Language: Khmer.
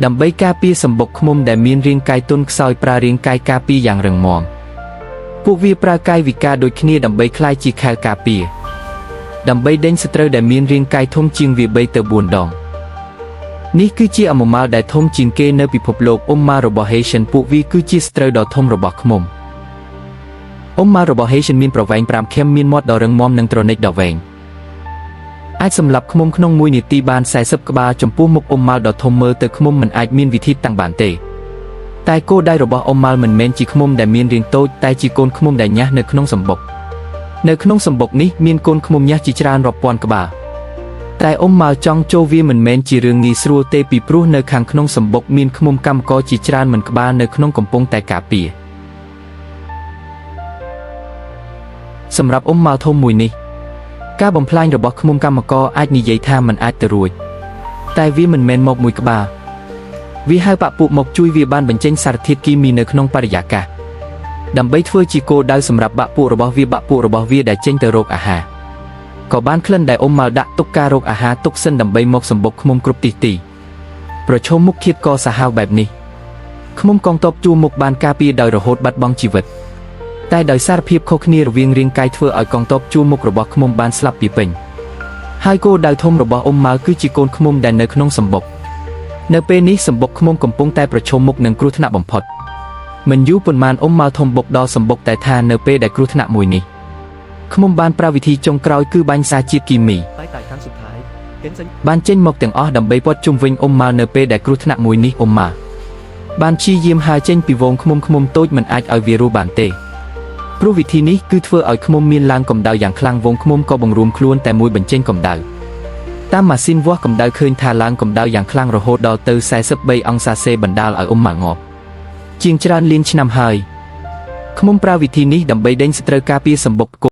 ដើម្បីការពារសម្បុកឃ្មុំដែលមានរាងកាយទន់ខ្សោយប្រើរាងកាយការពារយ៉ាងរឹងមាំពួកវាប្រើកាយវិការដូចគ្នាដើម្បីក្លាយជាខែលការពារដើម្បីដេញសត្រូវដែលមានរាងកាយធំជាងវា3ទៅ4ដងនេះគឺជាអមម៉ាល់ដែលធំជាងគេនៅពិភពលោកអ៊ុំម៉ារបស់ Haitian ពួកវាគឺជាសត្រូវដ៏ធំរបស់ឃ្មុំអ៊ុំម៉ាល់របស់ Haitian មានប្រវែង5ខែមមានមាត់ដ៏រឹងមាំនិងទ្រនិចដ៏វែងអាចសម្លាប់ឃ្មុំក្នុង1នាទីបាន40ក្បាលចំពោះមុខអ៊ុំម៉ាល់ដ៏ធំមើលទៅឃ្មុំមិនអាចមានវិធីតាំងបានទេតែគោលដៅរបស់អ៊ុំម៉ាល់មិនមែនជាឃ្មុំដែលមានរាងតូចតែជាកូនឃ្មុំដែលញ៉ាស់នៅក្នុងសម្បុកនៅក្នុងសម្បុកនេះមានកូនឃ្មុំញ៉ាស់ជាច្រើនរាប់ពាន់ក្បាលតែអ៊ុំម៉ាល់ចង់ចូលវាមិនមែនជារឿងងាយស្រួលទេពីព្រោះនៅខាងក្នុងសម្បុកមានឃ្មុំកម្មករជាច្រើនមិនក្បាលនៅក្នុងកំពុងតែការពារសម្រាប់អ៊ុំម៉ាល់ធំមួយនេះការបំផ្លាញរបស់ឃ្មុំកម្មករអាចនិយាយថាមិនអាចទៅរួចតែវាមិនមែនមកមួយក្បាលវាហៅបាក់ពួកមកជួយវាបានបញ្ចេញសារធាតុគីមីនៅក្នុងបរិយាកាសដើម្បីធ្វើជាគោលដៅសម្រាប់បាក់ពួករបស់វាដែលចេញទៅរកអាហារក៏បានក្លិនដែលអ៊ុំម៉ាល់ដាក់ទុកការរកអាហារទុកសិនដើម្បីមកសម្បុកឃ្មុំគ្រប់ទីប្រឈមមុខឃាតករសាហាវបែបនេះឃ្មុំកងទ័ពជួរមុខបានការពារដោយរហូតបាត់បង់ជីវិតតែដោយសារភាពខុសគ្នារវាងរាងកាយធ្វើឲ្យកងទ័ពជួរមុខរបស់ឃ្មុំបានស្លាប់ពីពេញហើយគោលដៅធំរបស់អ៊ុំម៉ាល់គឺជាកូនឃ្មុំដែលនៅក្នុងសម្បុកនៅពេលនេះសម្បុកឃ្មុំកំពុងតែប្រឈមមុខនឹងគ្រោះថ្នាក់បំផុតមិនយូរប៉ុន្មានអ៊ុំម៉ាល់ធំបុកដល់សម្បុកតែថានៅពេលដែលគ្រោះថ្នាក់មួយនេះឃ្មុំបានប្រើវិធីចុងក្រោយគឺបាញ់សារជាតិគីមីបានចេញមកទាំងអស់ដើម្បីព័ទ្ធជុំវិញអ៊ុំម៉ាល់នៅពេលដែលគ្រោះថ្នាក់មួយនេះអ៊ុំម៉ាល់បានព្យាយាមហើរចេញពីហ្វូងឃ្មុំតូចមិនអាចឲ្យវារស់បានទេព្រោះវិធីនេះគឺធ្វើឲ្យឃ្មុំមានឡើងកម្ដៅយ៉ាងខ្លាំងវងឃ្មុំក៏បង្រួមខ្លួនតែមួយបញ្ចេញកម្ដៅតាមម៉ាស៊ីនវាស់កម្ដៅឃើញថាឡើងកម្ដៅយ៉ាងខ្លាំងរហូតដល់ទៅ43អង្សាសេបណ្ដាលឲ្យអ៊ុំម៉ាល់ងាប់ជាងច្រើនលានឆ្នាំហើយឃ្មុំប្រើវិធីនេះដើម្បីដេញសត្រូវការពារសម្បុក